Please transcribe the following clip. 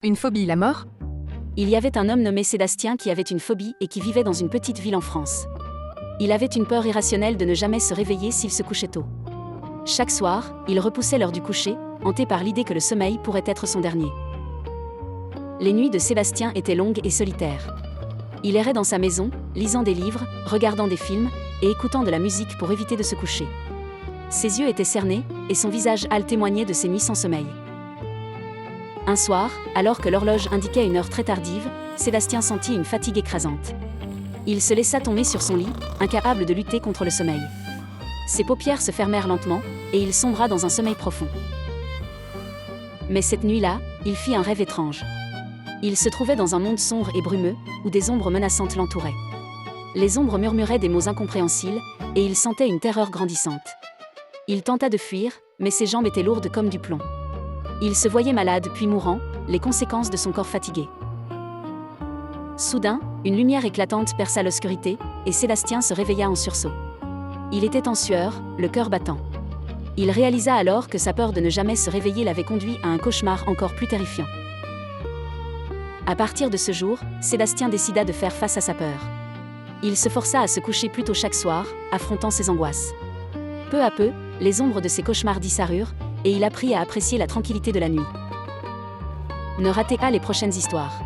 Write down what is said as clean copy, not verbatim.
Une phobie, la mort? Il y avait un homme nommé Sébastien qui avait une phobie et qui vivait dans une petite ville en France. Il avait une peur irrationnelle de ne jamais se réveiller s'il se couchait tôt. Chaque soir, il repoussait l'heure du coucher, hanté par l'idée que le sommeil pourrait être son dernier. Les nuits de Sébastien étaient longues et solitaires. Il errait dans sa maison, lisant des livres, regardant des films et écoutant de la musique pour éviter de se coucher. Ses yeux étaient cernés, et son visage hâle témoignait de ses nuits sans sommeil. Un soir, alors que l'horloge indiquait une heure très tardive, Sébastien sentit une fatigue écrasante. Il se laissa tomber sur son lit, incapable de lutter contre le sommeil. Ses paupières se fermèrent lentement, et il sombra dans un sommeil profond. Mais cette nuit-là, il fit un rêve étrange. Il se trouvait dans un monde sombre et brumeux, où des ombres menaçantes l'entouraient. Les ombres murmuraient des mots incompréhensibles, et il sentait une terreur grandissante. Il tenta de fuir, mais ses jambes étaient lourdes comme du plomb. Il se voyait malade puis mourant, les conséquences de son corps fatigué. Soudain, une lumière éclatante perça l'obscurité, et Sébastien se réveilla en sursaut. Il était en sueur, le cœur battant. Il réalisa alors que sa peur de ne jamais se réveiller l'avait conduit à un cauchemar encore plus terrifiant. À partir de ce jour, Sébastien décida de faire face à sa peur. Il se força à se coucher plus tôt chaque soir, affrontant ses angoisses. Peu à peu, les ombres de ses cauchemars disparurent, et il apprit à apprécier la tranquillité de la nuit. Ne ratez pas les prochaines histoires.